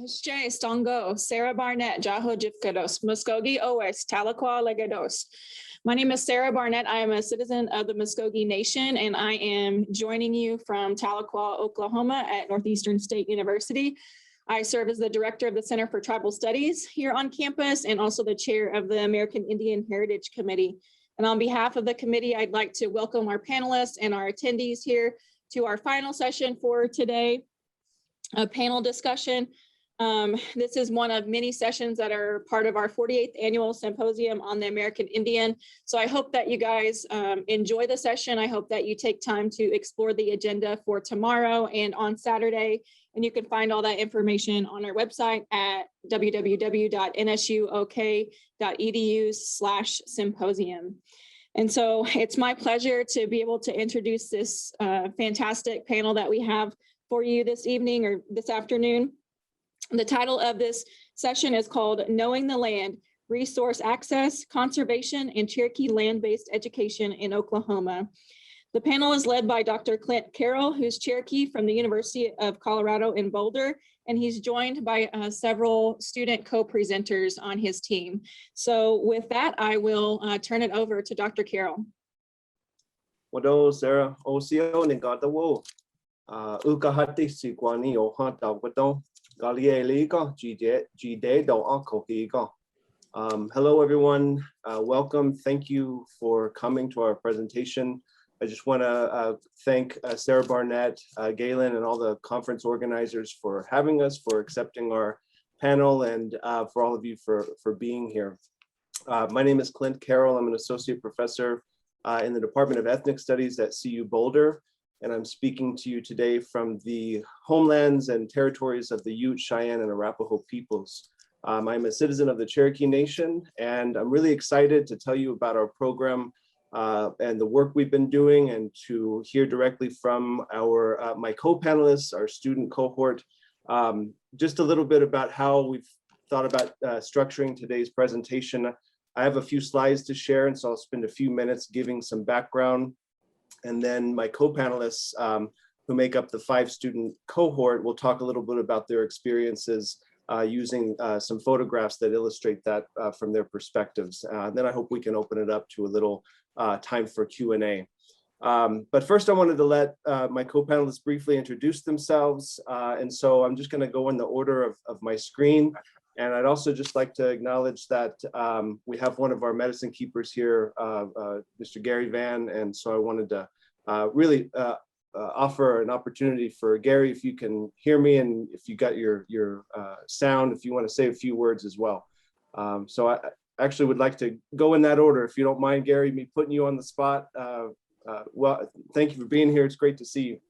Jay Stongo, Sarah Barnett, Jaho Jifkados, Muskogee Owes, Tahlequah Legados. My name is Sarah Barnett. I am a citizen of the Muskogee Nation, and I am joining you from Tahlequah, Oklahoma at Northeastern State University. I serve as the director of the Center for Tribal Studies here on campus and also the chair of the American Indian Heritage Committee. And on behalf of the committee, I'd like to welcome our panelists and our attendees here to our final session for today, a panel discussion. This is one of many sessions that are part of our 48th annual symposium on the American Indian. So I hope that you guys enjoy the session. I hope that you take time to explore the agenda for tomorrow and on Saturday. And you can find all that information on our website at www.nsuok.edu/symposium. And so it's my pleasure to be able to introduce this fantastic panel that we have for you this evening or this afternoon. The title of this session is called Knowing the Land, Resource Access, Conservation, and Cherokee Land-Based Education in Oklahoma. The panel is led by Dr. Clint Carroll, who's Cherokee from the University of Colorado in Boulder, and he's joined by several student co-presenters on his team. So with that, I will turn it over to Dr. Carroll. Wado Sarah Osio Negatawo Ukahati Sikwani Ohata Wato Galieliga Gide do Akohiga. Hello everyone, welcome. Thank you for coming to our presentation. I just want to thank Sarah Barnett, Galen, and all the conference organizers for having us, for accepting our panel, and for all of you for being here. My name is Clint Carroll. I'm an associate professor in the Department of Ethnic Studies at CU Boulder, and I'm speaking to you today from the homelands and territories of the Ute, Cheyenne, and Arapaho peoples. I'm a citizen of the Cherokee Nation, and I'm really excited to tell you about our program and the work we've been doing, and to hear directly from our my co-panelists, our student cohort, just a little bit about how we've thought about structuring today's presentation. I have a few slides to share, and so I'll spend a few minutes giving some background, and then my co-panelists who make up the 5-student cohort will talk a little bit about their experiences using some photographs that illustrate that from their perspectives. Then I hope we can open it up to a little time for Q&A. But first I wanted to let my co-panelists briefly introduce themselves. And so I'm just gonna go in the order of my screen. And I'd also just like to acknowledge that we have one of our medicine keepers here, Mr. Gary Van. And so I wanted to really offer an opportunity for Gary, if you can hear me, and if you got your sound, if you want to say a few words as well. So I actually would like to go in that order, if you don't mind, Gary, me putting you on the spot. Well, thank you for being here. It's great to see you.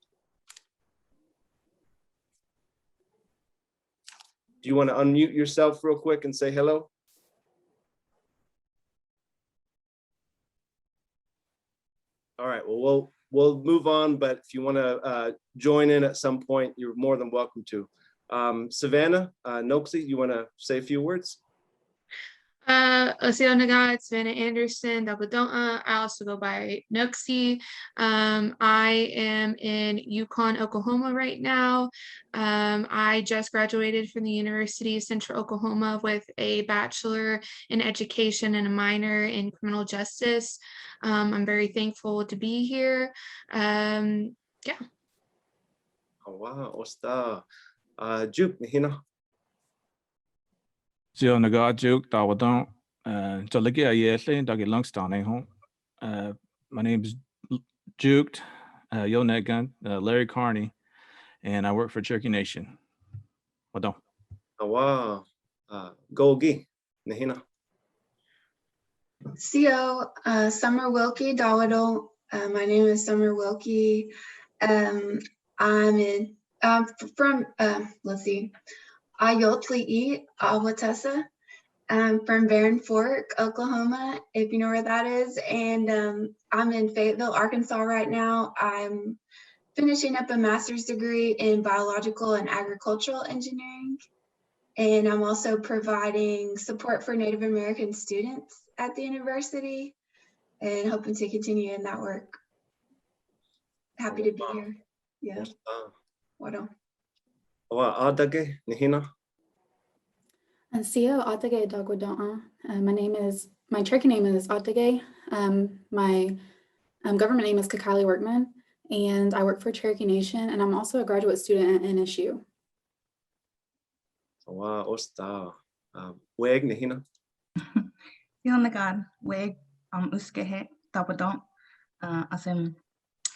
Do you want to unmute yourself real quick and say hello? All right, well, we'll move on, but if you want to join in at some point, you're more than welcome to. Savannah, Noxie, you want to say a few words? Oseo Nagat, Savannah Anderson, Dabadon'a. I also go by Noxie. I am in Yukon, Oklahoma right now. I just graduated from the University of Central Oklahoma with a bachelor in education and a minor in criminal justice. I'm very thankful to be here. Yeah. Oh, wow, Osta. Juke, Nihina. Zio Naga Juke, Dawadon, Jalagia Yesli, Dagi Lungstone home. My name is Juked, Yonegan, Larry Carney, and I work for Cherokee Nation. Wadon. Oh, wow. Golgi, Nihina. CO, Summer Wilkie, Dawado. My name is Summer Wilkie. I'm from, let's see, Ayotli Awatessa. I'm from Barren Fork, Oklahoma, if you know where that is. And I'm in Fayetteville, Arkansas right now. I'm finishing up a master's degree in biological and agricultural engineering. And I'm also providing support for Native American students at the university and hoping to continue in that work. Happy to be here. Yeah. What else? Adage, Nihina. Sio Atage Dagwadoa. My Cherokee name is Atage. My government name is Kakiley Workman, and I work for Cherokee Nation, and I'm also a graduate student at NSU. Wow, osta. Weg nihina. Yonagad weg Uskahe Tabadon asen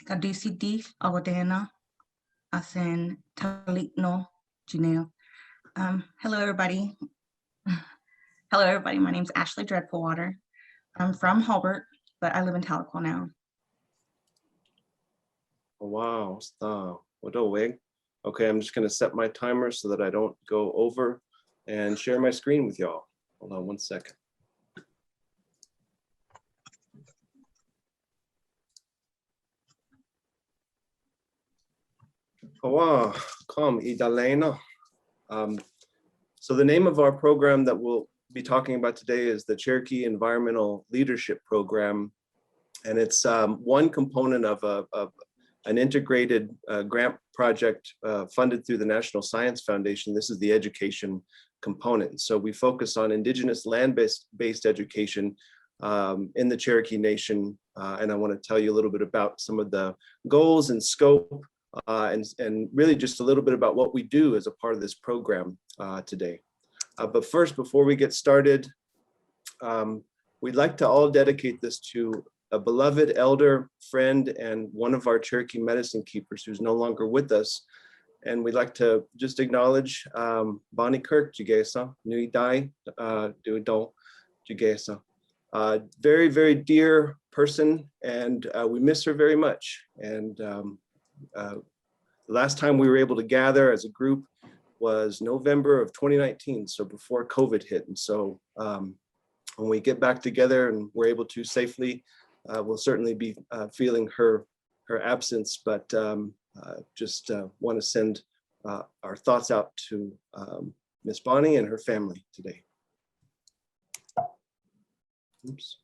Kadisi Di Awadena asen Talitno Janelle. Hello everybody. Hello everybody. My name is Oosahwe-Dreadfulwater. I'm from Halbert, but I live in Tahlequah now. Wow, osta. Wado weg. Okay, I'm just going to set my timer so that I don't go over and share my screen with y'all. Hold on one second. Wow, come idalena. So the name of our program that we'll be talking about today is the Cherokee Environmental Leadership Program, and it's one component of an integrated grant project funded through the National Science Foundation. This is the education component. So we focus on indigenous land-based education in the Cherokee Nation, and I want to tell you a little bit about some of the goals and scope, and really just a little bit about what we do as a part of this program today. But first, before we get started, we'd like to all dedicate this to a beloved elder, friend, and one of our Cherokee medicine keepers who's no longer with us. And we'd like to just acknowledge Bonnie Kirk Jigesa, Nui Dai Duidol Jigesa. Very, very dear person, and we miss her very much. And the last time we were able to gather as a group was November of 2019, so before COVID hit. And so when we get back together and we're able to safely, we'll certainly be feeling her absence, but just want to send our thoughts out to Miss Bonnie and her family today. Oops.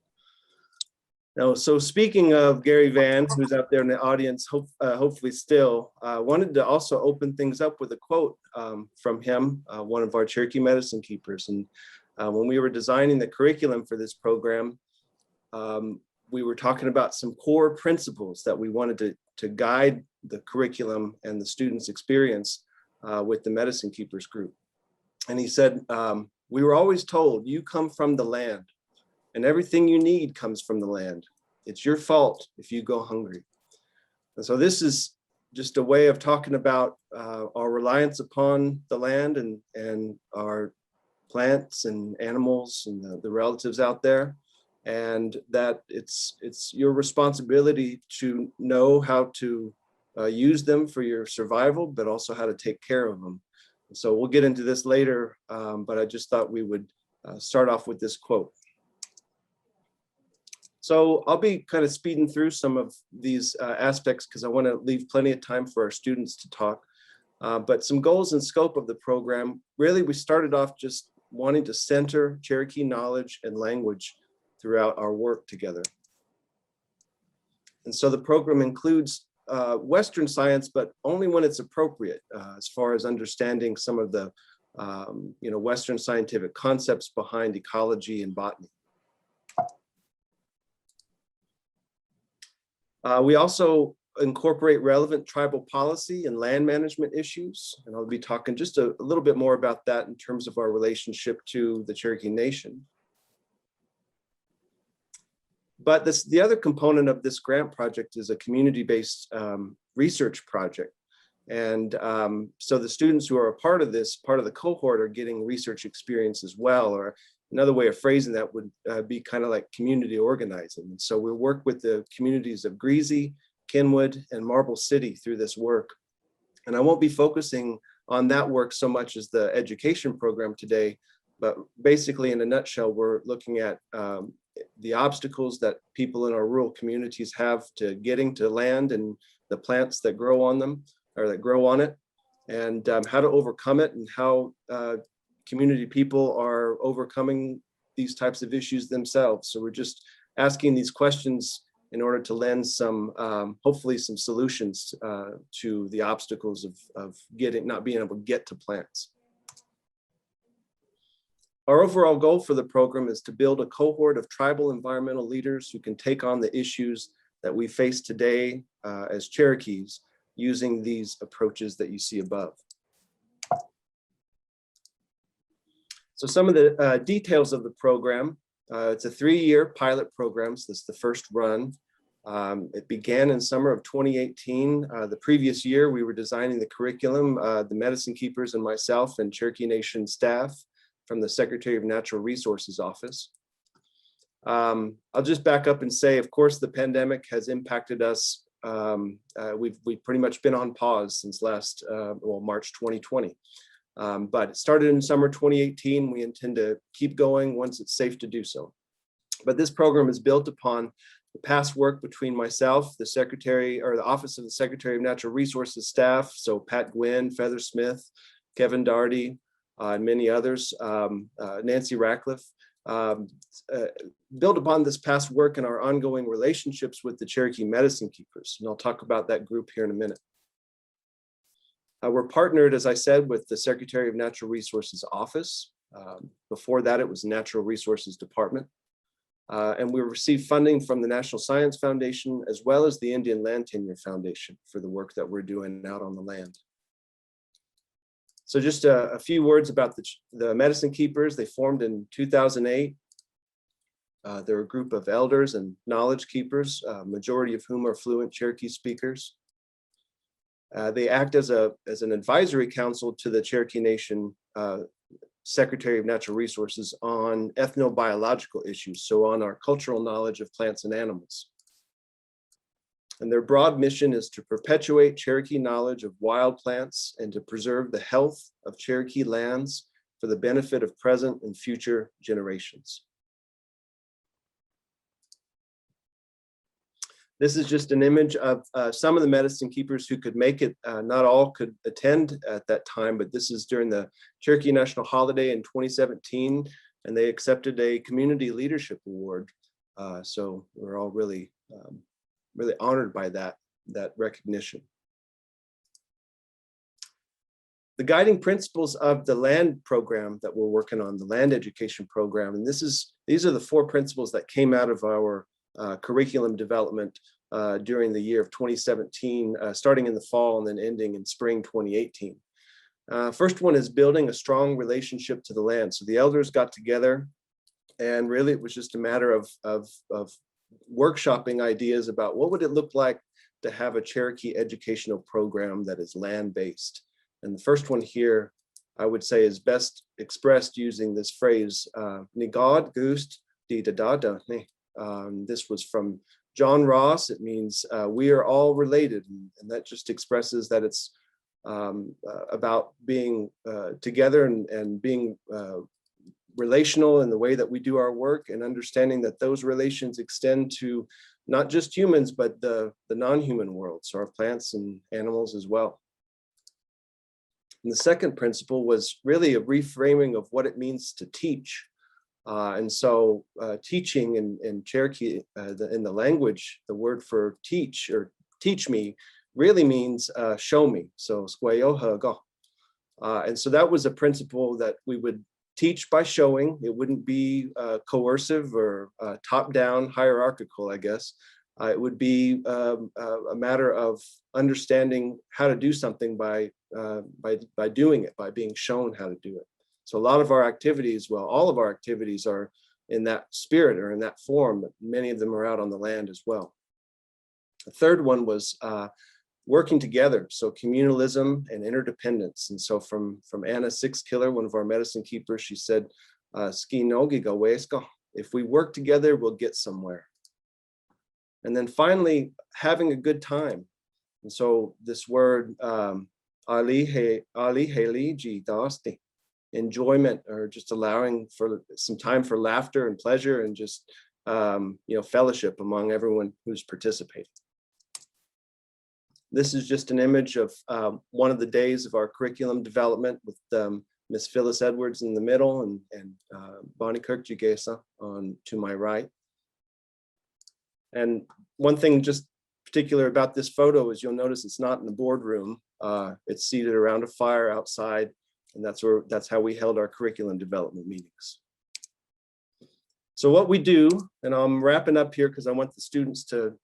Now, so speaking of Gary Van, who's out there in the audience, hopefully still, wanted to also open things up with a quote from him, one of our Cherokee medicine keepers. And when we were designing the curriculum for this program, we were talking about some core principles that we wanted to guide the curriculum and the students' experience with the medicine keepers group. And he said, we were always told, you come from the land, and everything you need comes from the land. It's your fault if you go hungry. And so this is just a way of talking about our reliance upon the land and our plants and animals and the relatives out there, and that it's your responsibility to know how to use them for your survival, but also how to take care of them. So we'll get into this later, but I just thought we would start off with this quote. So I'll be kind of speeding through some of these aspects because I want to leave plenty of time for our students to talk. But some goals and scope of the program, really we started off just wanting to center Cherokee knowledge and language throughout our work together. And so the program includes Western science, but only when it's appropriate, as far as understanding some of the Western scientific concepts behind ecology and botany. We also incorporate relevant tribal policy and land management issues, and I'll be talking just a little bit more about that in terms of our relationship to the Cherokee Nation. But the other component of this grant project is a community-based research project. And so the students who are a part of this, part of the cohort, are getting research experience as well, or another way of phrasing that would be kind of like community organizing. And so we work with the communities of Greasy, Kenwood, and Marble City through this work. And I won't be focusing on that work so much as the education program today, but basically in a nutshell, we're looking at the obstacles that people in our rural communities have to getting to land and the plants that grow on them or that grow on it, and how to overcome it, and how community people are overcoming these types of issues themselves. So we're just asking these questions in order to lend some, hopefully some solutions to the obstacles of not being able to get to plants. Our overall goal for the program is to build a cohort of tribal environmental leaders who can take on the issues that we face today as Cherokees using these approaches that you see above. So some of the details of the program, it's a 3-year pilot program, so this is the first run. It began in summer of 2018. The previous year, we were designing the curriculum, the medicine keepers and myself and Cherokee Nation staff from the Secretary of Natural Resources Office. I'll just back up and say, of course, the pandemic has impacted us. We've pretty much been on pause since last, March 2020. But it started in summer 2018. We intend to keep going once it's safe to do so. But this program is built upon the past work between myself, the Secretary, or the Office of the Secretary of Natural Resources staff, so Pat Gwynn, Feather Smith, Kevin Daugherty, and many others, Nancy Ratcliffe, built upon this past work and our ongoing relationships with the Cherokee medicine keepers. And I'll talk about that group here in a minute. We're partnered, as I said, with the Secretary of Natural Resources Office. Before that, it was Natural Resources Department. And we received funding from the National Science Foundation, as well as the Indian Land Tenure Foundation for the work that we're doing out on the land. So just a few words about the medicine keepers. They formed in 2008. They're a group of elders and knowledge keepers, majority of whom are fluent Cherokee speakers. They act as an advisory council to the Cherokee Nation Secretary of Natural Resources on ethnobiological issues, so on our cultural knowledge of plants and animals. And their broad mission is to perpetuate Cherokee knowledge of wild plants and to preserve the health of Cherokee lands for the benefit of present and future generations. This is just an image of some of the medicine keepers who could make it. Not all could attend at that time, but this is during the Cherokee National Holiday in 2017, and they accepted a Community Leadership Award. So we're all really honored by that recognition. The guiding principles of the land program that we're working on, the land education program, and these are the 4 principles that came out of our curriculum development during the year of 2017, starting in the fall and then ending in spring 2018. First one is building a strong relationship to the land. So the elders got together, and really it was just a matter of workshopping ideas about what would it look like to have a Cherokee educational program that is land-based. And the first one here, I would say, is best expressed using this phrase, "Nigad gust di dadada." This was from John Ross. It means we are all related, and that just expresses that it's about being together and being relational in the way that we do our work, and understanding that those relations extend to not just humans, but the non-human world, so our plants and animals as well. And the second principle was really a reframing of what it means to teach. And so teaching in Cherokee, in the language, the word for teach or teach me really means show me. So and so that was a principle that we would teach by showing. It wouldn't be coercive or top-down hierarchical, I guess. It would be a matter of understanding how to do something by doing it, by being shown how to do it. So a lot of our activities, well, all of our activities are in that spirit or in that form, but many of them are out on the land as well. The third one was working together, so communalism and interdependence. And so from Anna Sixkiller, one of our medicine keepers, she said, if we work together, we'll get somewhere. And then finally, having a good time. And so this word, enjoyment, or just allowing for some time for laughter and pleasure and just fellowship among everyone who's participating. This is just an image of one of the days of our curriculum development with Miss Phyllis Edwards in the middle and Bonnie Kirk-Jigesa on to my right. And one thing just particular about this photo is you'll notice it's not in the boardroom. It's seated around a fire outside. And that's how we held our curriculum development meetings. So what we do, and I'm wrapping up here because I want the students to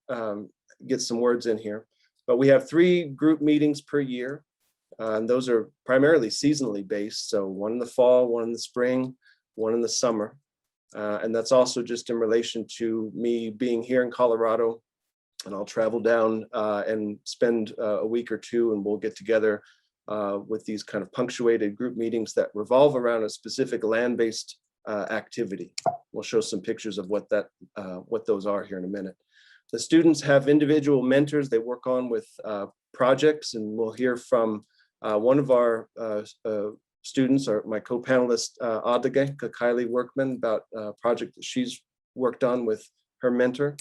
get some words in here, but we have 3 group meetings per year. And those are primarily seasonally based. So one in the fall, one in the spring, one in the summer. And that's also just in relation to me being here in Colorado, and I'll travel down and spend a week or 2, and we'll get together with these kind of punctuated group meetings that revolve around a specific land-based activity. We'll show some pictures of what those are here in a minute. The students have individual mentors they work on with projects, and we'll hear from one of our students, or my co-panelist, Kakiley Workman, about a project that she's worked on with her mentor.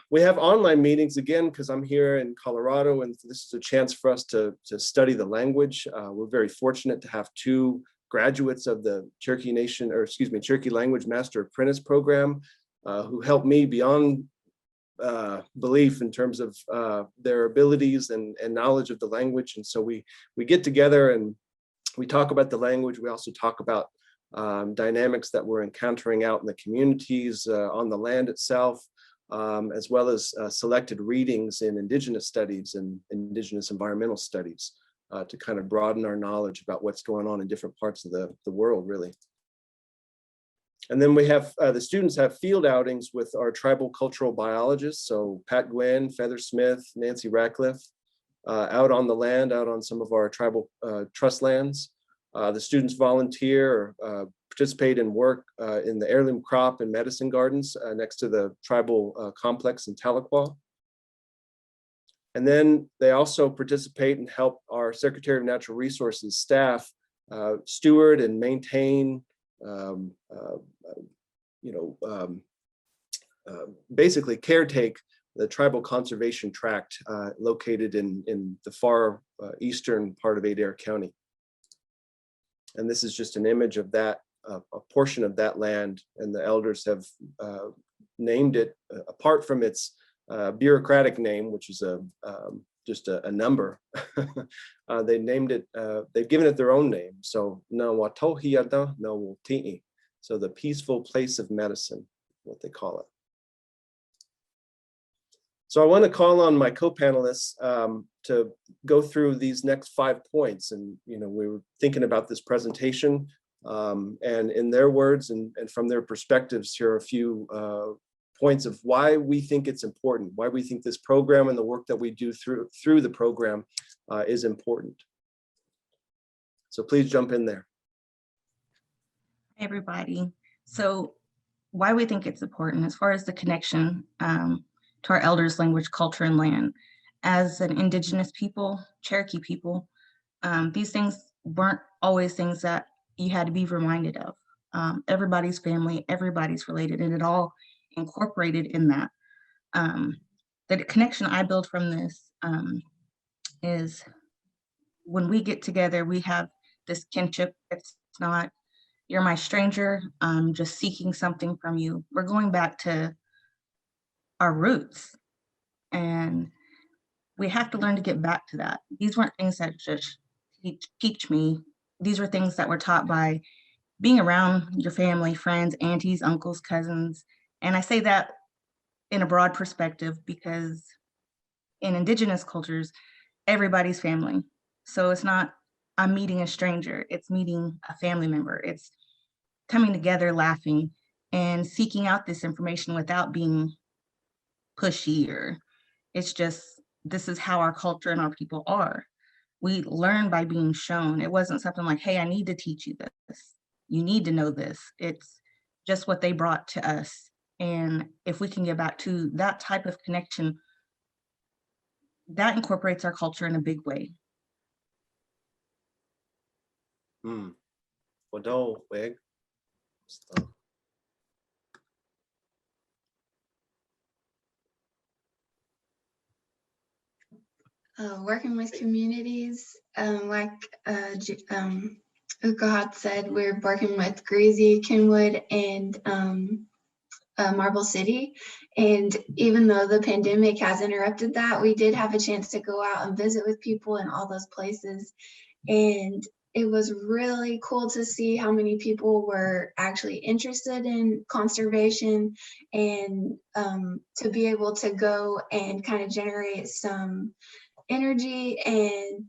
We have online meetings again, because I'm here in Colorado, and this is a chance for us to study the language. We're very fortunate to have 2 graduates of the Cherokee Cherokee Language Master Apprentice Program who helped me beyond belief in terms of their abilities and knowledge of the language. And so we get together and we talk about the language. We also talk about dynamics that we're encountering out in the communities, on the land itself, as well as selected readings in Indigenous studies and Indigenous environmental studies to kind of broaden our knowledge about what's going on in different parts of the world, really. And then we have, the students have field outings with our tribal cultural biologists. So Pat Gwynn, Feather Smith, Nancy Ratcliffe, out on the land, out on some of our tribal trust lands. The students volunteer or participate in work in the heirloom crop and medicine gardens next to the tribal complex in Tahlequah. And then they also participate and help our Secretary of Natural Resources staff steward and maintain, basically caretake the tribal conservation tract located in the far eastern part of Adair County. And this is just an image of that, a portion of that land, and the elders have named it, apart from its bureaucratic name, which is just a number. They named it, they've given it their own name. So Nawatohiada Nawotini. So the peaceful place of medicine, what they call it. So I want to call on my co-panelists to go through these next 5 points. And we were thinking about this presentation, and in their words and from their perspectives, here are a few points of why we think it's important, why we think this program and the work that we do through the program is important. So please jump in there. Hey everybody. So why we think it's important as far as the connection to our elders, language, culture, and land. As an Indigenous people, Cherokee people, these things weren't always things that you had to be reminded of. Everybody's family, everybody's related, and it all incorporated in that. The connection I build from this is when we get together, we have this kinship. It's not, you're my stranger, I'm just seeking something from you. We're going back to our roots, and we have to learn to get back to that. These weren't things that just teach me. These were things that were taught by being around your family, friends, aunties, uncles, cousins. And I say that in a broad perspective because in Indigenous cultures, everybody's family. So it's not, I'm meeting a stranger, it's meeting a family member. It's coming together, laughing, and seeking out this information without being pushy, or it's just, this is how our culture and our people are. We learn by being shown. It wasn't something like, hey, I need to teach you this. You need to know this. It's just what they brought to us. And if we can get back to that type of connection, that incorporates our culture in a big way. Working with communities, like Ukahat said, we're working with Greasy, Kenwood, and Marble City. And even though the pandemic has interrupted that, we did have a chance to go out and visit with people in all those places. And it was really cool to see how many people were actually interested in conservation, and to be able to go and kind of generate some energy and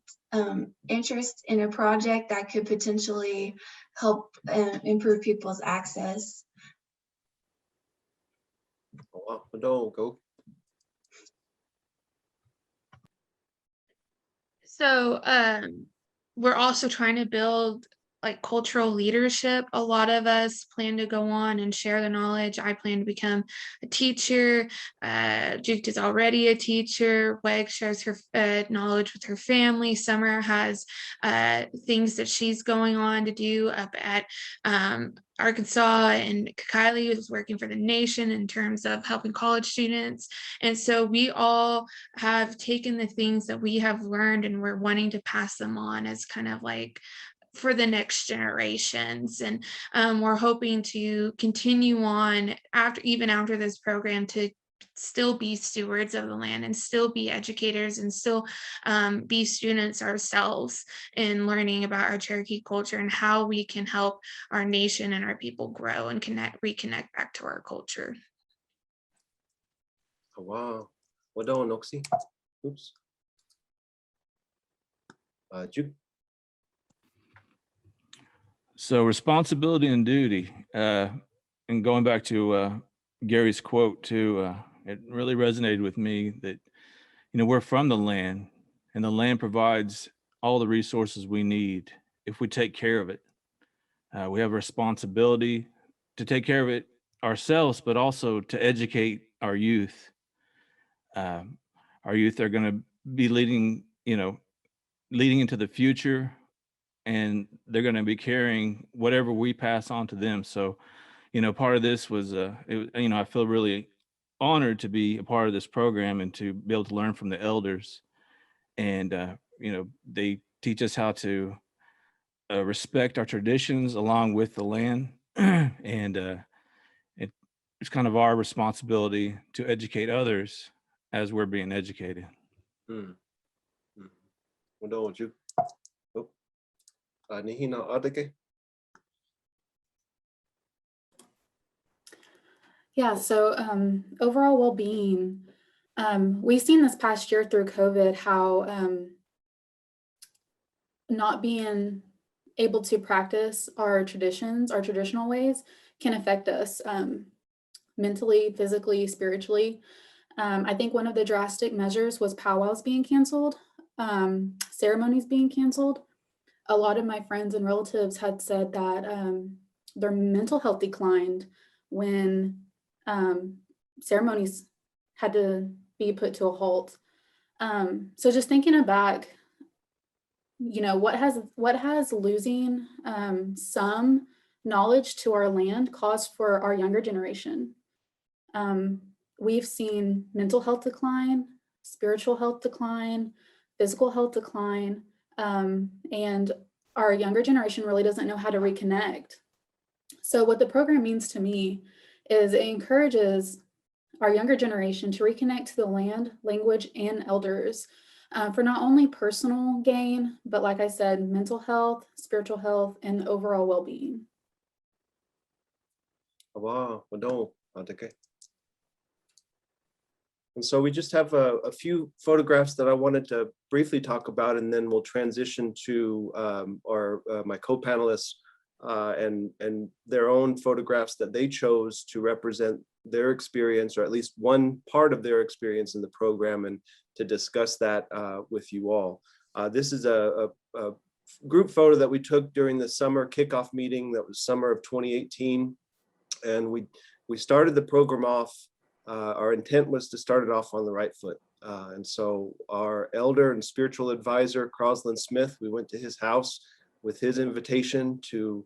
interest in a project that could potentially help improve people's access. Wow, go. So we're also trying to build like cultural leadership. A lot of us plan to go on and share the knowledge. I plan to become a teacher. Juked is already a teacher. Weg shares her knowledge with her family. Summer has things that she's going on to do up at Arkansas, and Kakiley is working for the nation in terms of helping college students. And so we all have taken the things that we have learned and we're wanting to pass them on as kind of like for the next generations. And we're hoping to continue on even after this program to still be stewards of the land and still be educators and still be students ourselves in learning about our Cherokee culture and how we can help our nation and our people grow and reconnect back to our culture. Oh, wow. What do Noxie? Oops. Juke. So responsibility and duty, and going back to Gary's quote too, it really resonated with me that, you know, we're from the land and the land provides all the resources we need if we take care of it. We have a responsibility to take care of it ourselves, but also to educate our youth. Our youth are going to be leading into the future, and they're going to be carrying whatever we pass on to them. So, you know, part of this was, I feel really honored to be a part of this program and to be able to learn from the elders. And, they teach us how to respect our traditions along with the land. And it's kind of our responsibility to educate others as we're being educated. What do you? Nihina Adeke. Yeah, so overall well-being, we've seen this past year through COVID how not being able to practice our traditions, our traditional ways, can affect us mentally, physically, spiritually. I think one of the drastic measures was powwows being canceled, ceremonies being canceled. A lot of my friends and relatives had said that their mental health declined when ceremonies had to be put to a halt. So just thinking back, what has losing some knowledge to our land caused for our younger generation? We've seen mental health decline, spiritual health decline, physical health decline, and our younger generation really doesn't know how to reconnect. So what the program means to me is it encourages our younger generation to reconnect to the land, language, and elders for not only personal gain, but like I said, mental health, spiritual health, and overall well-being. Wow, okay. And so we just have a few photographs that I wanted to briefly talk about, and then we'll transition to my co-panelists and their own photographs that they chose to represent their experience, or at least one part of their experience in the program, and to discuss that with you all. This is a group photo that we took during the summer kickoff meeting. That was summer of 2018. And we started the program off, our intent was to start it off on the right foot. And so our elder and spiritual advisor, Crosland Smith, we went to his house with his invitation to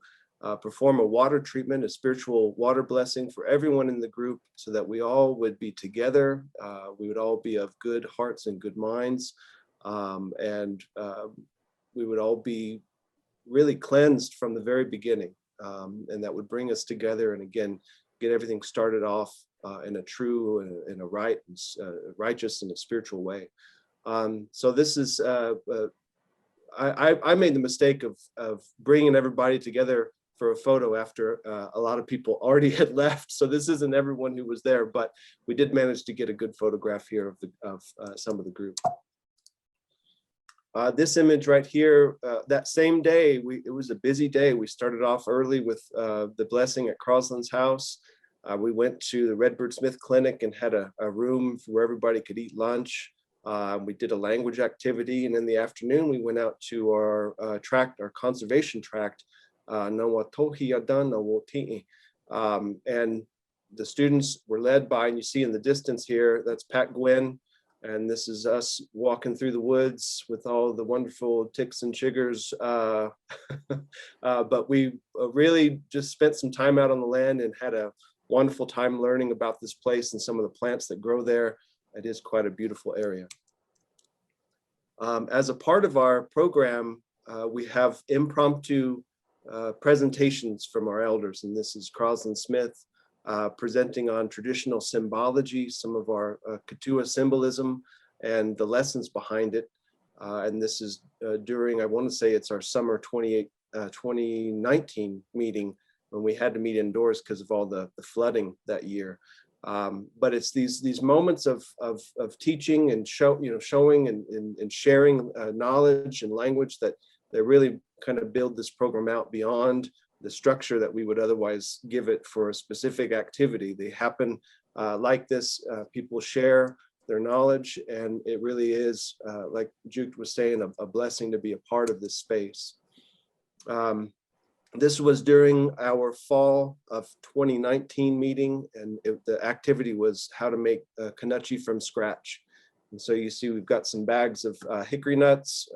perform a water treatment, a spiritual water blessing for everyone in the group, so that we all would be together. We would all be of good hearts and good minds. And we would all be really cleansed from the very beginning. And that would bring us together and again, get everything started off in a true and in a right, righteous and a spiritual way. So this is, I made the mistake of bringing everybody together for a photo after a lot of people already had left. So this isn't everyone who was there, but we did manage to get a good photograph here of some of the group. This image right here, that same day, it was a busy day. We started off early with the blessing at Crosland's house. We went to the Redbird Smith Clinic and had a room where everybody could eat lunch. We did a language activity, and in the afternoon, we went out to our tract, our conservation tract, and the students were led by, and you see in the distance here, that's Pat Gwynn. And this is us walking through the woods with all the wonderful ticks and chiggers. But we really just spent some time out on the land and had a wonderful time learning about this place and some of the plants that grow there. It is quite a beautiful area. As a part of our program, we have impromptu presentations from our elders, and this is Crosland Smith presenting on traditional symbology, some of our Katua symbolism and the lessons behind it. And this is during, I want to say it's our summer 2019 meeting, when we had to meet indoors because of all the flooding that year. But it's these moments of teaching and showing and sharing knowledge and language that really kind of build this program out beyond the structure that we would otherwise give it for a specific activity. They happen like this. People share their knowledge, and it really is, like Juke was saying, a blessing to be a part of this space. This was during our fall of 2019 meeting, and the activity was how to make kanachi from scratch. And so you see we've got some bags of hickory nuts.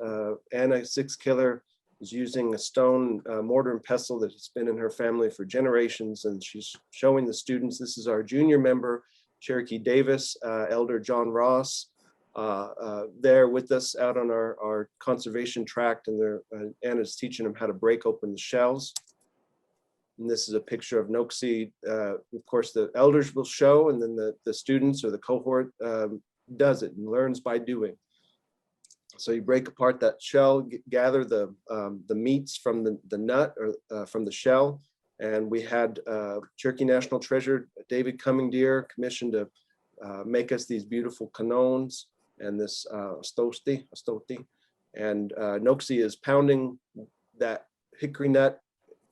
Anna, 6 Killer, is using a stone mortar and pestle that has been in her family for generations, and she's showing the students. This is our junior member, Cherokee Davis, Elder John Ross, there with us out on our conservation tract, and Anna's teaching them how to break open the shells. And this is a picture of Noxie. Of course, the elders will show, and then the students or the cohort does it and learns by doing. So you break apart that shell, gather the meats from the nut or from the shell. And we had Cherokee National Treasure David Cummingdeer commissioned to make us these beautiful canones and this stoti. And Noxie is pounding that hickory nut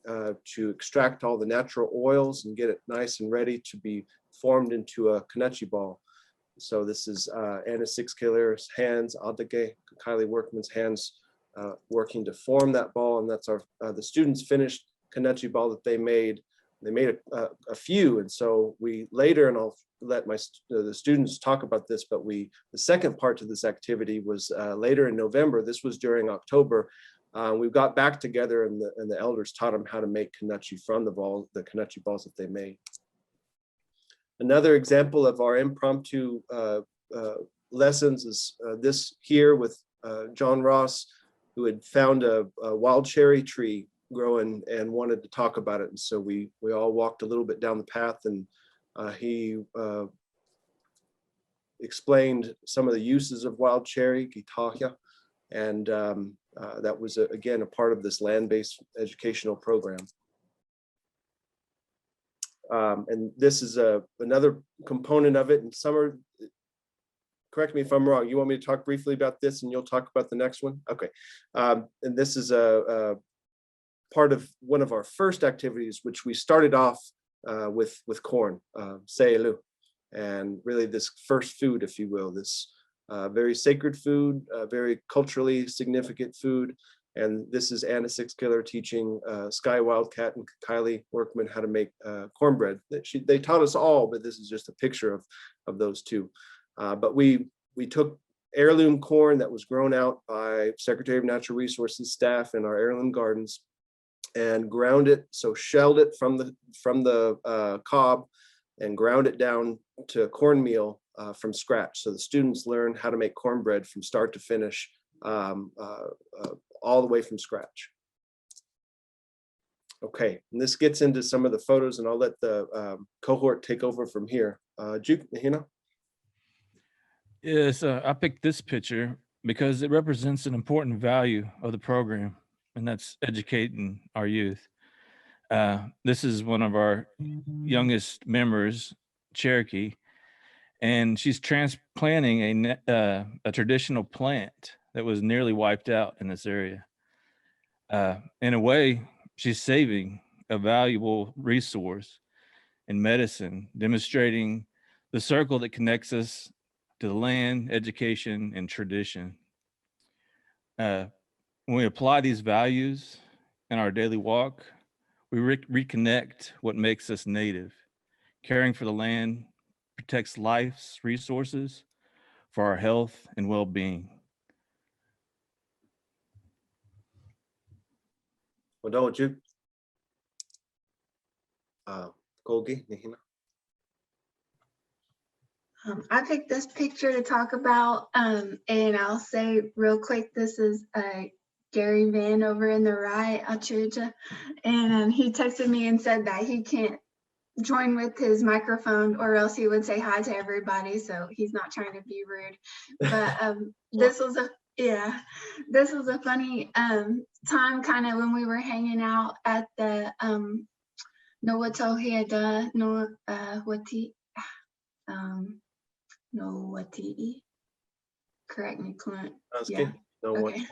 to extract all the natural oils and get it nice and ready to be formed into a kanachi ball. So this is Anna 6 Killer's hands, Adage, Kakiley Workman's hands working to form that ball. And that's the students finished kanachi ball that they made. They made a few. And so we later, and I'll let the students talk about this, but the second part to this activity was later in November. This was during October. We got back together, and the elders taught them how to make kanachi from the kanachi balls that they made. Another example of our impromptu lessons is this here with John Ross, who had found a wild cherry tree growing and wanted to talk about it. And so we all walked a little bit down the path, and he explained some of the uses of wild cherry, gitahya, and that was again a part of this land-based educational program. And this is another component of it. And Summer, correct me if I'm wrong, you want me to talk briefly about this and you'll talk about the next one? Okay. And this is a part of one of our first activities, which we started off with corn, seelu, and really this first food, if you will, this very sacred food, very culturally significant food. And this is Anna 6 Killer teaching Sky Wildcat and Kakiley Workman how to make cornbread. They taught us all, but this is just a picture of those two. But we took heirloom corn that was grown out by Secretary of Natural Resources staff in our heirloom gardens, and ground it, so shelled it from the cob and ground it down to cornmeal from scratch. So the students learn how to make cornbread from start to finish, all the way from scratch. Okay, and this gets into some of the photos, and I'll let the cohort take over from here. Juke, Nahina? Yes, I picked this picture. because it represents an important value of the program, and that's educating our youth. This is one of our youngest members, Cherokee, and she's transplanting a traditional plant that was nearly wiped out in this area. In a way, she's saving a valuable resource in medicine, demonstrating the circle that connects us to the land, education, and tradition. When we apply these values in our daily walk, we reconnect what makes us native. Caring for the land protects life's resources for our health and well-being. Wado Juke. Kogi, Nihina. I picked this picture to talk about, and I'll say real quick, this is Gary Van over in the right, Achuja, and he texted me and said that he can't join with his microphone or else he would say hi to everybody, so he's not trying to be rude. But this was a funny time kind of when we were hanging out at the Nowatohiada Nowati'i. Correct me, Clint. Yeah. Okay.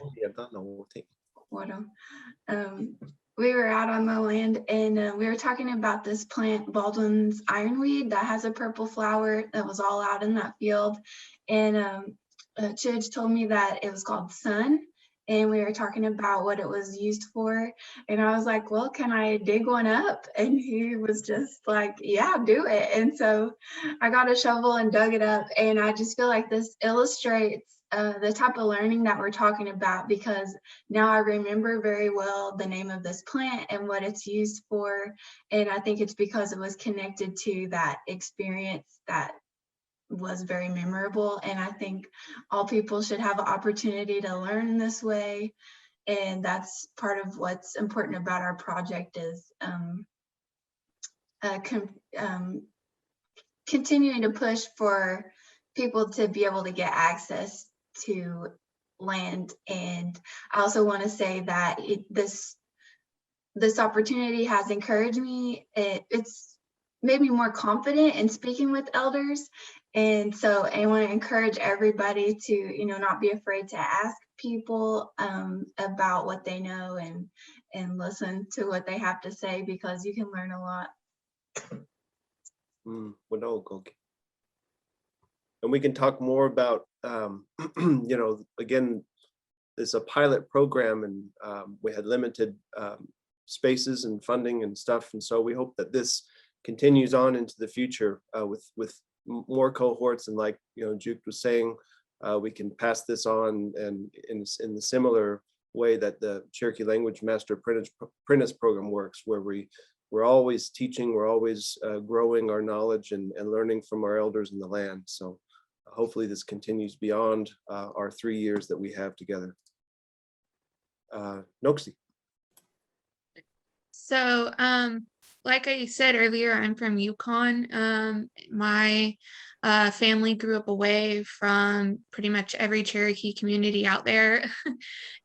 We were out on the land and we were talking about this plant, Baldwin's ironweed, that has a purple flower that was all out in that field. And Chidge told me that it was called sun. And we were talking about what it was used for. And I was like, well, can I dig one up? And he was just like, yeah, do it. And so I got a shovel and dug it up. And I just feel like this illustrates the type of learning that we're talking about, because now I remember very well the name of this plant and what it's used for. And I think it's because it was connected to that experience that was very memorable. And I think all people should have an opportunity to learn in this way. And that's part of what's important about our project is continuing to push for people to be able to get access to land. And I also want to say that this opportunity has encouraged me. It's made me more confident in speaking with elders. And so I want to encourage everybody to, not be afraid to ask people about what they know and listen to what they have to say, because you can learn a lot. And we can talk more about, again, it's a pilot program and we had limited spaces and funding and stuff. And so we hope that this continues on into the future with more cohorts. And like, Juke was saying, we can pass this on and in the similar way that the Cherokee Language Master Apprentice program works, where we're always teaching, we're always growing our knowledge and learning from our elders in the land. So hopefully this continues beyond our 3 years that we have together. Noxie. So, like I said earlier, I'm from Yukon. My family grew up away from pretty much every Cherokee community out there.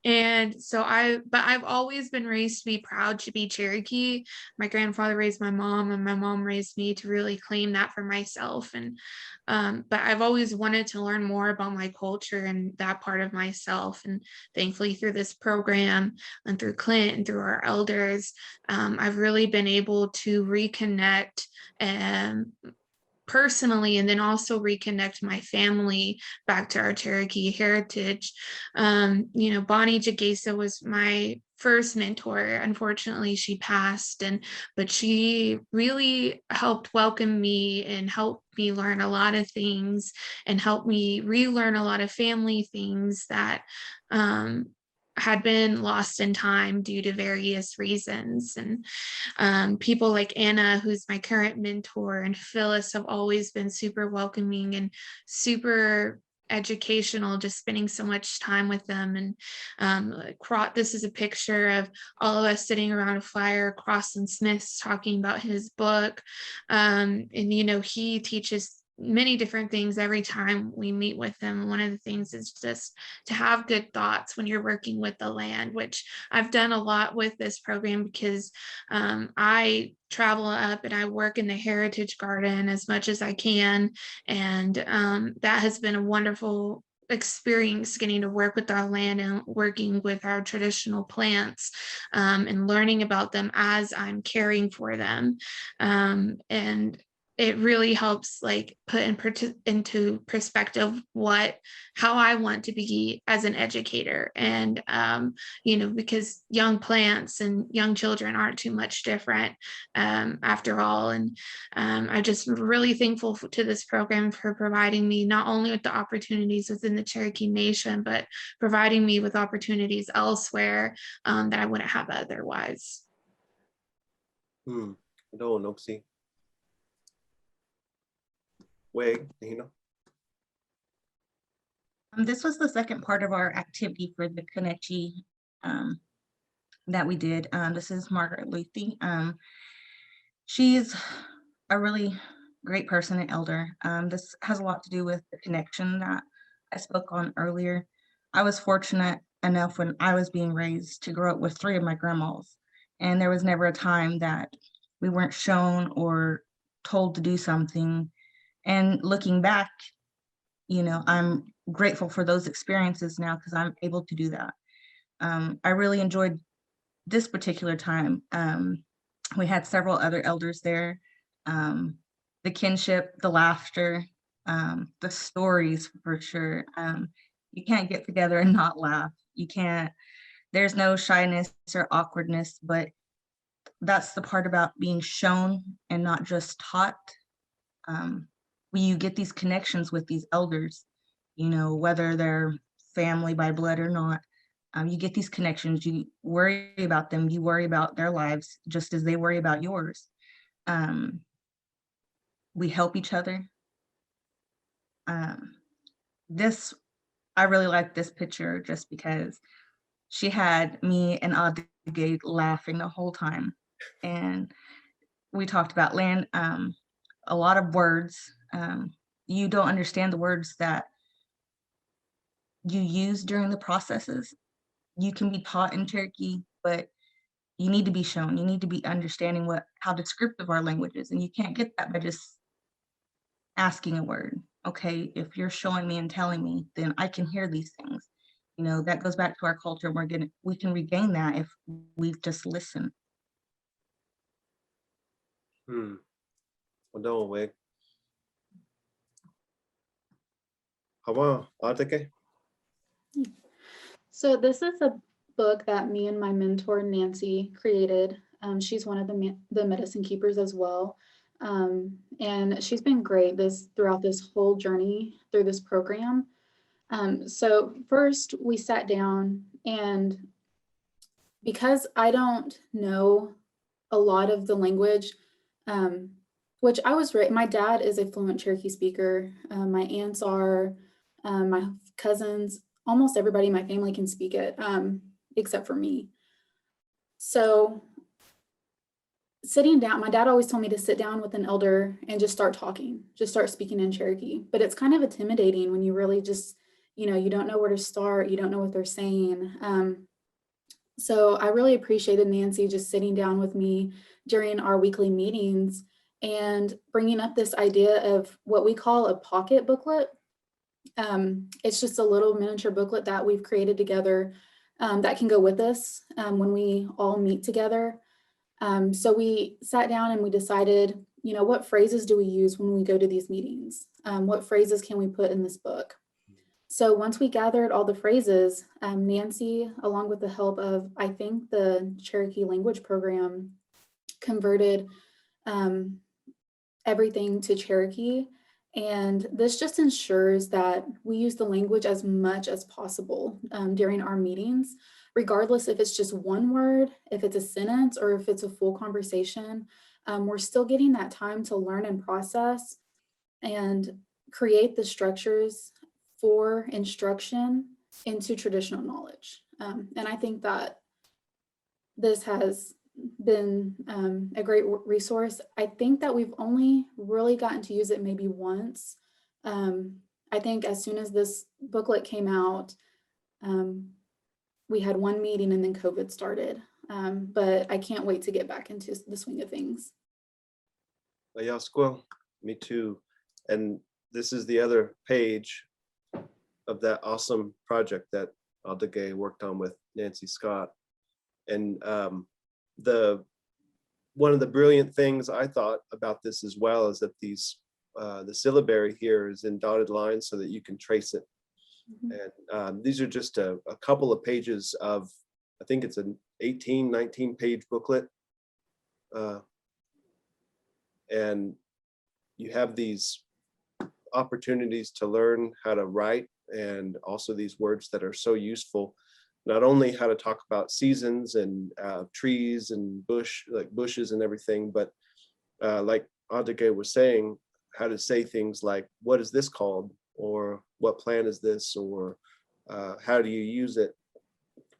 And so I've always been raised to be proud to be Cherokee. My grandfather raised my mom and my mom raised me to really claim that for myself. And but I've always wanted to learn more about my culture and that part of myself. And thankfully through this program and through Clint and through our elders, I've really been able to reconnect personally, and then also reconnect my family back to our Cherokee heritage. Bonnie Jagesa was my first mentor. Unfortunately, she passed, but she really helped welcome me and helped me learn a lot of things and helped me relearn a lot of family things that had been lost in time due to various reasons. And people like Anna, who's my current mentor, and Phyllis have always been super welcoming and super educational, just spending so much time with them. And this is a picture of all of us sitting around a fire, Crossan Smith's talking about his book. And he teaches many different things every time we meet with them. One of the things is just to have good thoughts when you're working with the land, which I've done a lot with this program because I travel up and I work in the Heritage Garden as much as I can. And that has been a wonderful experience, getting to work with our land and working with our traditional plants and learning about them as I'm caring for them. And it really helps like put into perspective how I want to be as an educator. And, because young plants and young children aren't too much different after all. And I'm just really thankful to this program for providing me not only with the opportunities within the Cherokee Nation, but providing me with opportunities elsewhere that I wouldn't have otherwise. Don't know, see. Wait, This was the second part of our activity for the Connechi that we did. This is Margaret Luthi. She's a really great person and elder. This has a lot to do with the connection that I spoke on earlier. I was fortunate enough when I was being raised to grow up with 3 of my grandmas, and there was never a time that we weren't shown or told to do something. And looking back, I'm grateful for those experiences now because I'm able to do that. I really enjoyed this particular time. We had several other elders there. The kinship, the laughter, the stories for sure. You can't get together and not laugh. You can't, there's no shyness or awkwardness, but that's the part about being shown and not just taught. When you get these connections with these elders, whether they're family by blood or not, you get these connections, you worry about them, you worry about their lives just as they worry about yours. We help each other. I really like this picture just because she had me and Adige laughing the whole time. And we talked about land, a lot of words. You don't understand the words that you use during the processes. You can be taught in Cherokee, but you need to be shown. You need to be understanding how descriptive our language is, and you can't get that by just asking a word. Okay, if you're showing me and telling me, then I can hear these things. That goes back to our culture. We can regain that if we just listen. Don't wait. How about Adige? So this is a book that me and my mentor, Nancy, created. She's one of the medicine keepers as well. And she's been great throughout this whole journey through this program. So first we sat down, and because I don't know a lot of the language, which my dad is a fluent Cherokee speaker. My aunts are, my cousins, almost everybody in my family can speak it, except for me. So sitting down, my dad always told me to sit down with an elder and just start talking, just start speaking in Cherokee. But it's kind of intimidating when you really just, you don't know where to start, you don't know what they're saying. So I really appreciated Nancy just sitting down with me during our weekly meetings and bringing up this idea of what we call a pocket booklet. It's just a little miniature booklet that we've created together that can go with us when we all meet together. So we sat down and we decided, what phrases do we use when we go to these meetings? What phrases can we put in this book? So once we gathered all the phrases, Nancy, along with the help of, I think, the Cherokee language program, converted everything to Cherokee. And this just ensures that we use the language as much as possible during our meetings, regardless if it's just one word, if it's a sentence, or if it's a full conversation. We're still getting that time to learn and process and create the structures for instruction into traditional knowledge. And I think that this has been a great resource. I think that we've only really gotten to use it maybe once. I think as soon as this booklet came out, we had one meeting and then COVID started. But I can't wait to get back into the swing of things. Yeah, squirrel. Me too. And this is the other page of that awesome project that Oosahwe worked on with Nancy Scott. And one of the brilliant things I thought about this as well is that these the syllabary here is in dotted lines so that you can trace it. And these are just a couple of pages of, I think it's an 19 page booklet. And you have these opportunities to learn how to write, and also these words that are so useful, not only how to talk about seasons and trees and bushes and everything, but like Oosahwe was saying, how to say things like, what is this called? Or what plant is this? Or how do you use it?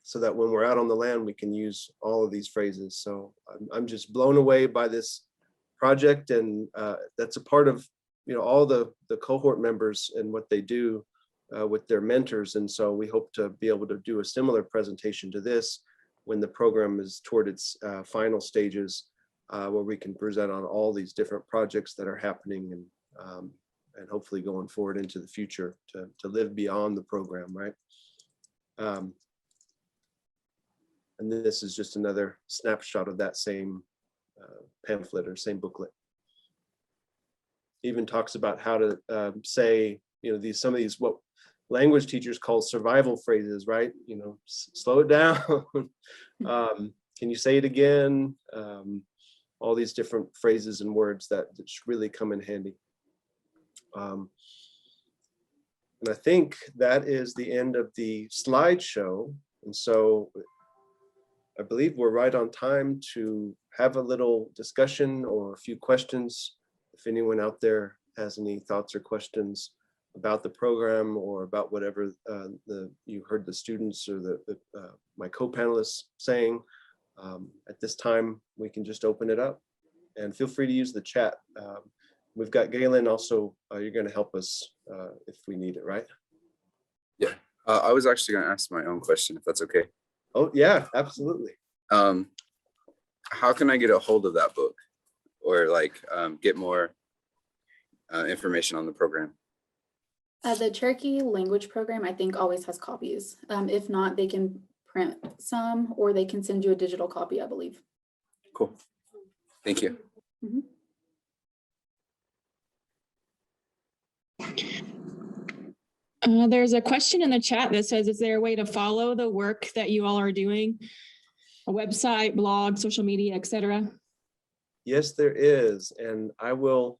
So that when we're out on the land, we can use all of these phrases. So I'm just blown away by this project, and that's a part of, you know, all the cohort members and what they do with their mentors. And so we hope to be able to do a similar presentation to this when the program is toward its final stages, where we can present on all these different projects that are happening, and hopefully going forward into the future to live beyond the program, right? And this is just another snapshot of that same pamphlet or same booklet. Even talks about how to say, you know, some of these what language teachers call survival phrases, right? You know, slow it down. Can you say it again? All these different phrases and words that really come in handy. And I think that is the end of the slideshow. And so I believe we're right on time to have a little discussion or a few questions. If anyone out there has any thoughts or questions about the program or about whatever you heard the students or my co-panelists saying, at this time, we can just open it up, and feel free to use the chat. We've got Galen also, you're going to help us if we need it, right? Yeah, I was actually going to ask my own question, if that's okay. Oh yeah, absolutely. How can I get a hold of that book, or like get more information on the program? The Cherokee language program, I think, always has copies. If not, they can print some, or they can send you a digital copy, I believe. Cool. Thank you. There's a question in the chat that says, is there a way to follow the work that you all are doing? A website, blog, social media, etc.? Yes, there is. And I will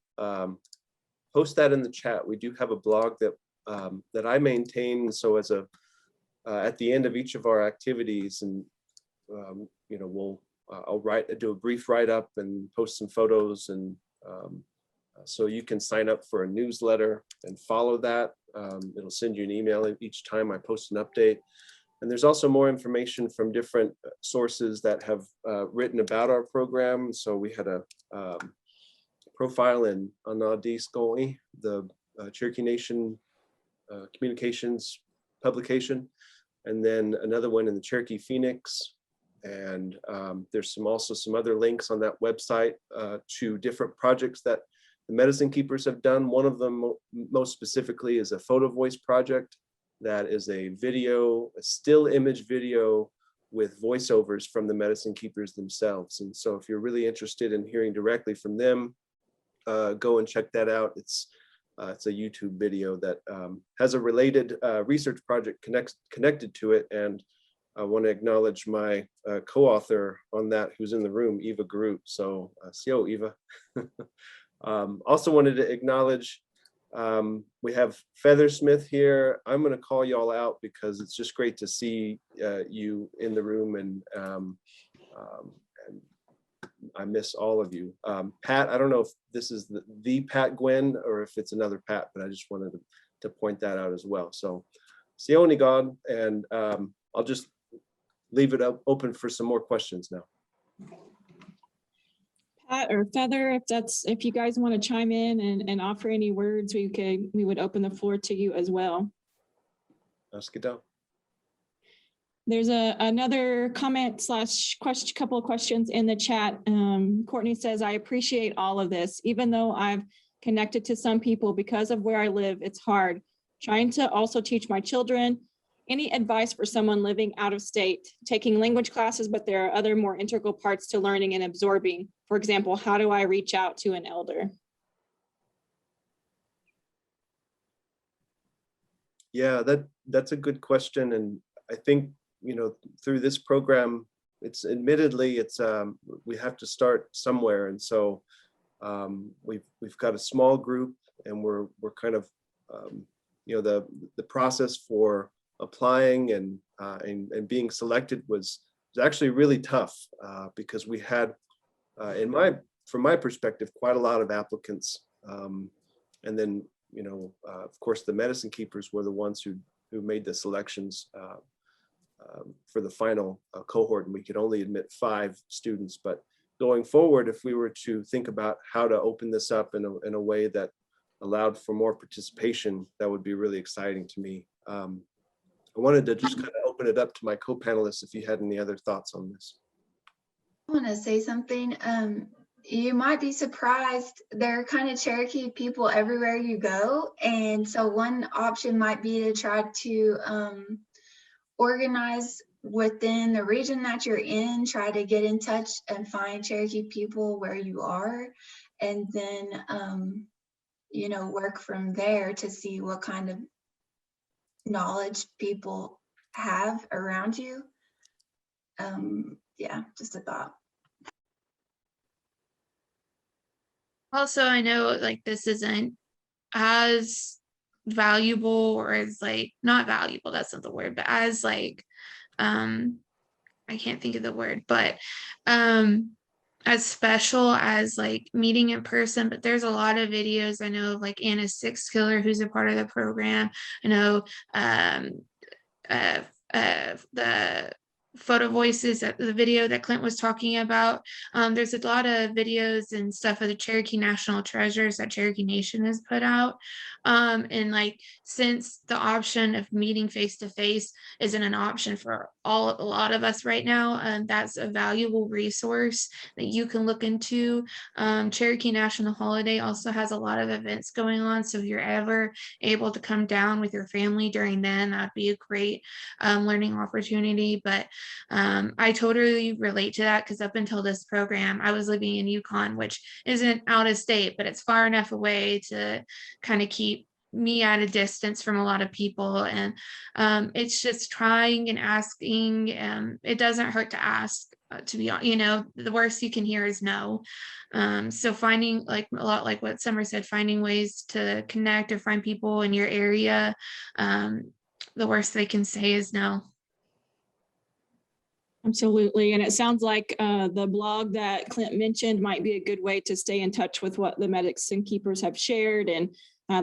post that in the chat. We do have a blog that I maintain. So as at the end of each of our activities, and you know, I'll do a brief write-up and post some photos, and so you can sign up for a newsletter and follow that. It'll send you an email each time I post an update. And there's also more information from different sources that have written about our program. So we had a profile in Anadiskoi, the Cherokee Nation communications publication, and then another one in the Cherokee Phoenix. And there's also some other links on that website to different projects that the Medicine Keepers have done. One of them most specifically is a photo voice project that is a still image video with voiceovers from the Medicine Keepers themselves. And so if you're really interested in hearing directly from them, go and check that out. It's a YouTube video that has a related research project connected to it. And I want to acknowledge my co-author on that, who's in the room, Eva Groot. So, Sio Eva. Also wanted to acknowledge, we have Feathersmith here. I'm going to call y'all out because it's just great to see you in the room, and I miss all of you. Pat, I don't know if this is the Pat Gwen or if it's another Pat, but I just wanted to point that out as well. So, Sione God, and I'll just leave it open for some more questions now. Pat or Feather, if you guys want to chime in and offer any words, we would open the floor to you as well. Ask it down. There's another comment / question, couple of questions in the chat. Courtney says, I appreciate all of this. Even though I've connected to some people because of where I live, it's hard. Trying to also teach my children. Any advice for someone living out of state, taking language classes, but there are other more integral parts to learning and absorbing? For example, how do I reach out to an elder? Yeah, that's a good question. And I think, through this program, it's admittedly, we have to start somewhere. And so we've got a small group, and we're kind of, the process for applying and being selected was actually really tough because we had, from my perspective, quite a lot of applicants. And then, of course, the medicine keepers were the ones who made the selections for the final cohort, and we could only admit 5 students. But going forward, if we were to think about how to open this up in a way that allowed for more participation, that would be really exciting to me. I wanted to just kind of open it up to my co-panelists if you had any other thoughts on this. I want to say something. You might be surprised, there are kind of Cherokee people everywhere you go. And so one option might be to try to organize within the region that you're in, try to get in touch and find Cherokee people where you are, and then, work from there to see what kind of knowledge people have around you. Yeah, just a thought. Also, I know like this isn't as valuable, or as like not valuable, that's not the word, but as like I can't think of the word, but as special as like meeting in person. But there's a lot of videos I know of, like Anna's Six Killer, who's a part of the program. I know the photo voices, the video that Clint was talking about. There's a lot of videos and stuff of the Cherokee National Treasures that Cherokee Nation has put out. And like, since the option of meeting face to face isn't an option for a lot of us right now, and that's a valuable resource that you can look into. Cherokee National Holiday also has a lot of events going on, so if you're ever able to come down with your family during then, that'd be a great learning opportunity. But I totally relate to that, because up until this program, I was living in Yukon, which isn't out of state, but it's far enough away to kind of keep me at a distance from a lot of people. And it's just trying and asking. It doesn't hurt to ask, to be honest. The worst you can hear is no. So finding, like a lot like what Summer said, finding ways to connect or find people in your area, the worst they can say is no. Absolutely. And it sounds like the blog that Clint mentioned might be a good way to stay in touch with what the medics and keepers have shared, and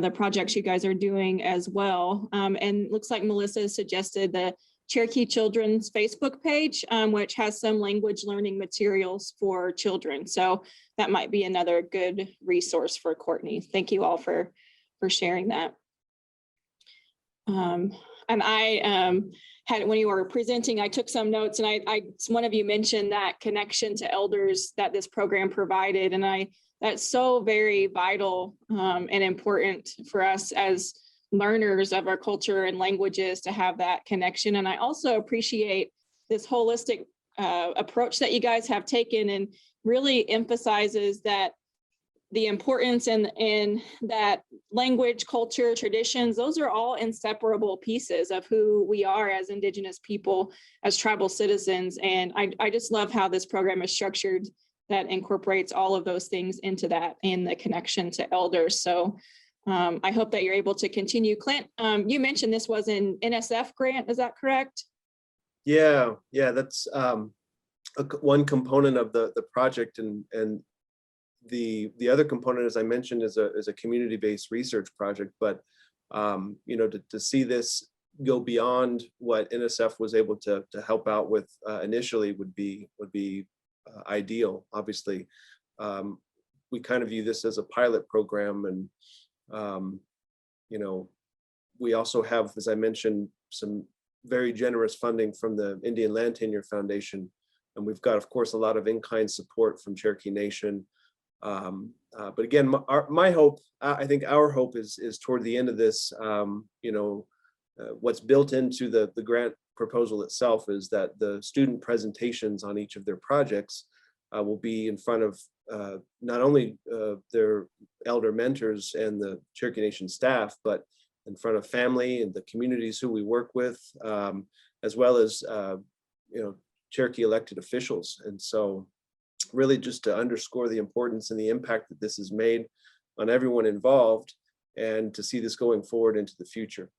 the projects you guys are doing as well. And looks like Melissa suggested the Cherokee Children's Facebook page, which has some language learning materials for children. So that might be another good resource for Courtney. Thank you all for sharing that. And I when you were presenting, I took some notes, and one of you mentioned that connection to elders that this program provided. And that's so very vital and important for us as learners of our culture and languages to have that connection. And I also appreciate this holistic approach that you guys have taken, and really emphasizes that the importance in that language, culture, traditions, those are all inseparable pieces of who we are as Indigenous people, as tribal citizens. And I just love how this program is structured that incorporates all of those things into that, and the connection to elders. So I hope that you're able to continue. Clint, you mentioned this was an NSF grant, is that correct? Yeah, that's one component of the project, and the other component, as I mentioned, is a community-based research project. But to see this go beyond what NSF was able to help out with initially would be ideal. Obviously, we kind of view this as a pilot program, and you know, we also have, as I mentioned, some very generous funding from the Indian Land Tenure Foundation, and we've got, of course, a lot of in-kind support from Cherokee Nation. But again, my hope, I think our hope is toward the end of this, you know, what's built into the grant proposal itself is that the student presentations on each of their projects will be in front of not only their elder mentors and the Cherokee Nation staff, but in front of family and the communities who we work with, as well as, you know, Cherokee elected officials. And so really just to underscore the importance and the impact that this has made on everyone involved, and to see this going forward into the future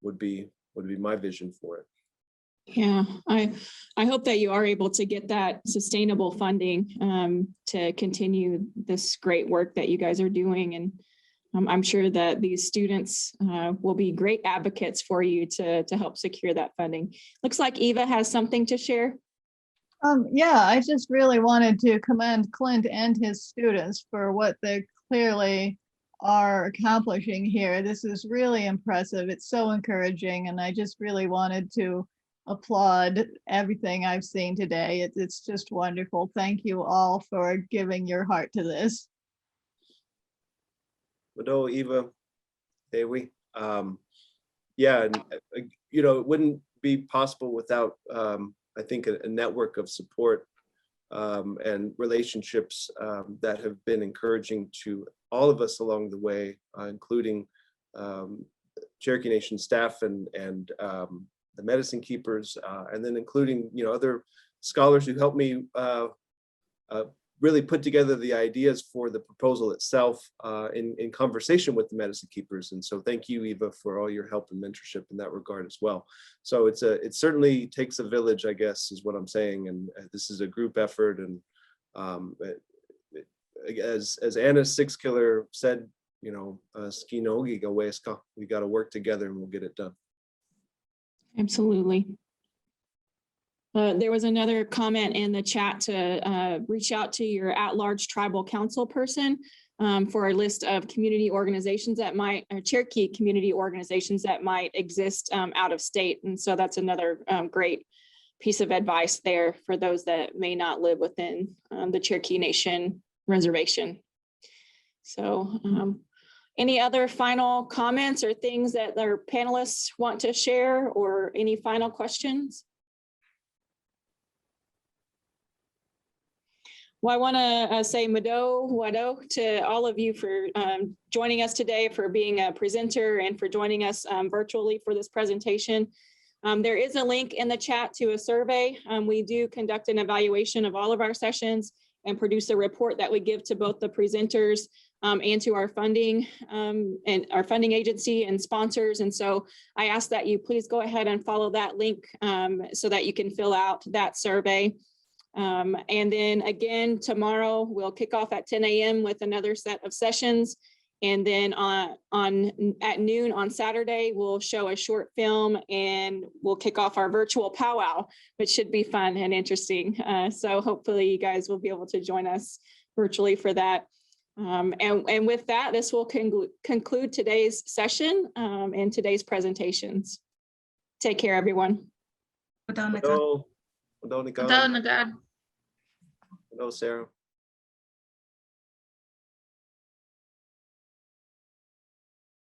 would be my vision for it. Yeah, I hope that you are able to get that sustainable funding to continue this great work that you guys are doing. And I'm sure that these students will be great advocates for you to help secure that funding. Looks like Eva has something to share. Yeah, I just really wanted to commend Clint and his students for what they clearly are accomplishing here. This is really impressive. It's so encouraging, and I just really wanted to applaud everything I've seen today. It's just wonderful. Thank you all for giving your heart to this. Mado, Eva, Dewi. Yeah, and you know, it wouldn't be possible without I think a network of support and relationships that have been encouraging to all of us along the way, including Cherokee Nation staff and the medicine keepers, and then including, you know, other scholars who helped me really put together the ideas for the proposal itself in conversation with the medicine keepers. And so thank you, Eva, for all your help and mentorship in that regard as well. So it certainly takes a village, I guess, is what I'm saying. And this is a group effort. And as Anna's Six Killer said, you know, we got to work together and we'll get it done. Absolutely. There was another comment in the chat to reach out to your at-large tribal council person for a list of community organizations that might, or Cherokee community organizations that might exist out of state. And so that's another great piece of advice there for those that may not live within the Cherokee Nation reservation. So any other final comments or things that our panelists want to share, or any final questions? Well, I want to say Mado Wado to all of you for joining us today, for being a presenter, and for joining us virtually for this presentation. There is a link in the chat to a survey. We do conduct an evaluation of all of our sessions and produce a report that we give to both the presenters and to our funding and our funding agency and sponsors. And so I ask that you please go ahead and follow that link so that you can fill out that survey. And then again, tomorrow we'll kick off at 10 a.m. with another set of sessions. And then at noon on Saturday, we'll show a short film and we'll kick off our virtual powwow, which should be fun and interesting. So hopefully you guys will be able to join us virtually for that. And with that, this will conclude today's session and today's presentations. Take care, everyone. Hello, Sarah.